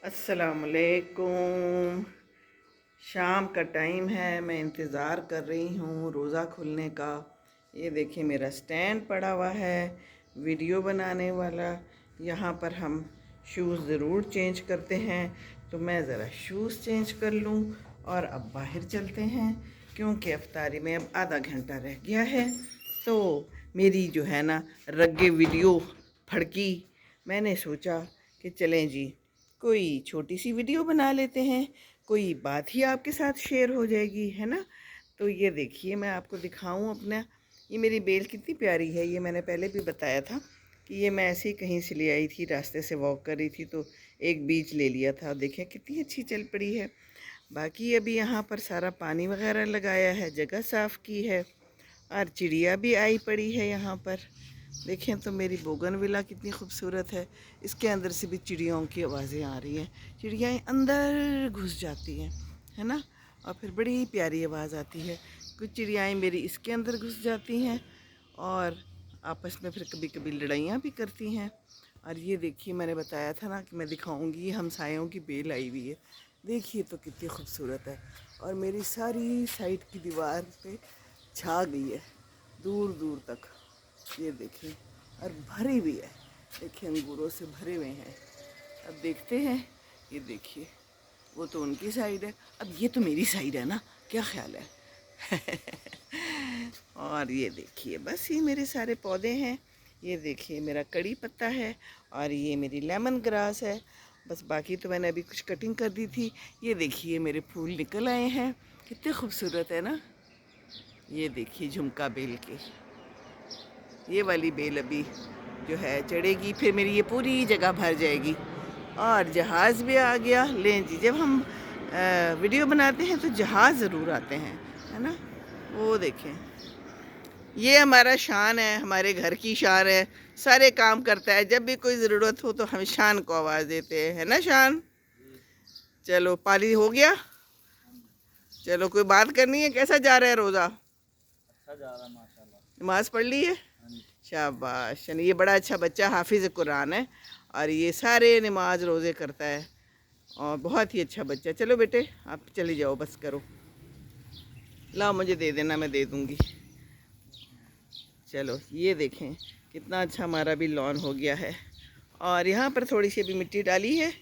अस्सलामुअलैकुम। शाम का टाइम है, मैं इंतज़ार कर रही हूँ रोज़ा खुलने का। ये देखिए मेरा स्टैंड पड़ा हुआ है वीडियो बनाने वाला। यहाँ पर हम शूज़ ज़रूर चेंज करते हैं, तो मैं ज़रा शूज़ चेंज कर लूँ और अब बाहर चलते हैं, क्योंकि अफ्तारी में अब आधा घंटा रह गया है। तो मेरी जो है ना रग्गे वीडियो फड़की, मैंने सोचा कि चलें जी कोई छोटी सी वीडियो बना लेते हैं, कोई बात ही आपके साथ शेयर हो जाएगी, है ना। तो ये देखिए मैं आपको दिखाऊं अपना, ये मेरी बेल कितनी प्यारी है। ये मैंने पहले भी बताया था कि ये मैं ऐसे ही कहीं से ले आई थी, रास्ते से वॉक कर रही थी तो एक बीज ले लिया था। देखें कितनी अच्छी चल पड़ी है। बाकी अभी यहाँ पर सारा पानी वगैरह लगाया है, जगह साफ़ की है और चिड़िया भी आई पड़ी है यहाँ पर। देखें तो मेरी बोगनविला कितनी खूबसूरत है, इसके अंदर से भी चिड़ियों की आवाज़ें आ रही हैं। चिड़ियाँ अंदर घुस जाती हैं, है ना, और फिर बड़ी प्यारी आवाज़ आती है। कुछ चिड़ियाँ मेरी इसके अंदर घुस जाती हैं और आपस में फिर कभी कभी लड़ाइयाँ भी करती हैं। और ये देखिए मैंने बताया था ना कि मैं दिखाऊंगी, ये हमसायों की बेल आई हुई है। देखिए तो कितनी खूबसूरत है और मेरी सारी साइड की दीवार पे छा गई है दूर दूर तक। ये देखिए और भरी भी है, देखिए अंगूरों से भरे हुए हैं। अब देखते हैं, ये देखिए वो तो उनकी साइड है, अब ये तो मेरी साइड है ना, क्या ख्याल है। और ये देखिए बस ये मेरे सारे पौधे हैं। ये देखिए मेरा कड़ी पत्ता है और ये मेरी लेमन ग्रास है। बस बाकी तो मैंने अभी कुछ कटिंग कर दी थी। ये देखिए मेरे फूल निकल आए हैं, कितने खूबसूरत है ना। ये देखिए झुमका बेल के, ये वाली बेल अभी जो है चढ़ेगी, फिर मेरी ये पूरी जगह भर जाएगी। और जहाज़ भी आ गया। लें जी, जब हम वीडियो बनाते हैं तो जहाज़ ज़रूर आते हैं, है ना। वो देखें, ये हमारा शान है, हमारे घर की शान है, सारे काम करता है। जब भी कोई ज़रूरत हो तो हम शान को आवाज़ देते हैं, है ना शान। चलो पानी हो गया, चलो कोई बात करनी है। कैसा जा रहा है रोज़ा? अच्छा जा रहा है माशाल्लाह। नमाज़ पढ़ ली है? शाबाश। ये बड़ा अच्छा बच्चा हाफिज़ कुरान है और ये सारे नमाज रोज़े करता है और बहुत ही अच्छा बच्चा। चलो बेटे आप चले जाओ, बस करो, लाओ मुझे दे देना, मैं दे दूँगी। चलो ये देखें कितना अच्छा हमारा भी लॉन हो गया है और यहाँ पर थोड़ी सी अभी मिट्टी डाली है।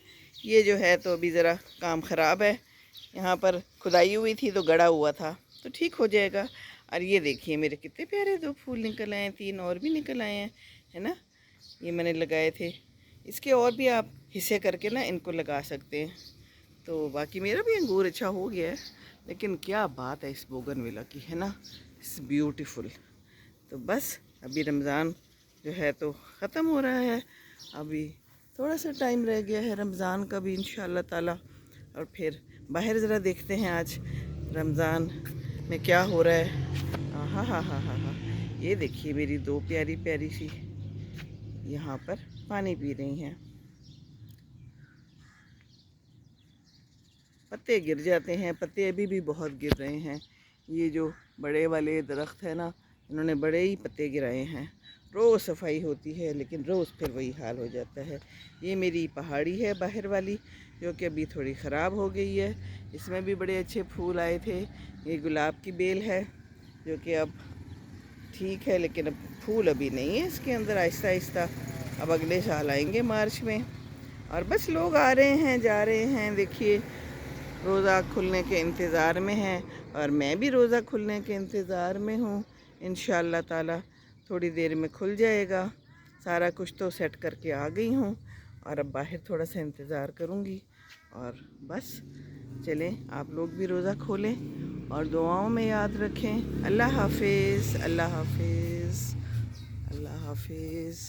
ये जो है तो अभी ज़रा काम ख़राब है, यहाँ पर खुदाई हुई थी तो गड़ा हुआ था, तो ठीक हो जाएगा। और ये देखिए मेरे कितने प्यारे दो फूल निकल आए हैं, 3 और भी निकल आए हैं, है ना। ये मैंने लगाए थे, इसके और भी आप हिस्से करके ना इनको लगा सकते हैं। तो बाकी मेरा भी अंगूर अच्छा हो गया है, लेकिन क्या बात है इस बोगनविला की, है ना, इट्स ब्यूटीफुल। तो बस अभी रमज़ान जो है तो ख़त्म हो रहा है, अभी थोड़ा सा टाइम रह गया है रमज़ान का भी इंशाअल्लाह ताला। और फिर बाहर ज़रा देखते हैं आज रमज़ान में क्या हो रहा है। हाँ हाँ हाँ हाँ हाँ, ये देखिए मेरी दो प्यारी प्यारी सी यहाँ पर पानी पी रही हैं। पत्ते गिर जाते हैं, पत्ते अभी भी बहुत गिर रहे हैं। ये जो बड़े वाले दरख्त है ना, इन्होंने बड़े ही पत्ते गिराए हैं। रोज़ सफाई होती है लेकिन रोज़ फिर वही हाल हो जाता है। ये मेरी पहाड़ी है बाहर वाली, जो कि अभी थोड़ी ख़राब हो गई है। इसमें भी बड़े अच्छे फूल आए थे। ये गुलाब की बेल है जो कि अब ठीक है, लेकिन अब फूल अभी नहीं है इसके अंदर, आहिस्ता आहिस्ता अब अगले साल आएंगे मार्च में। और बस लोग आ रहे हैं जा रहे हैं, देखिए रोज़ा खुलने के इंतज़ार में हैं और मैं भी रोज़ा खुलने के इंतज़ार में हूँ। इंशाअल्लाह ताला थोड़ी देर में खुल जाएगा। सारा कुछ तो सेट करके आ गई हूँ और अब बाहर थोड़ा सा इंतज़ार करूँगी। और बस चलें, आप लोग भी रोज़ा खोलें और दुआओं में याद रखें। अल्लाह हाफिज़, अल्लाह हाफिज़, अल्लाह हाफिज़।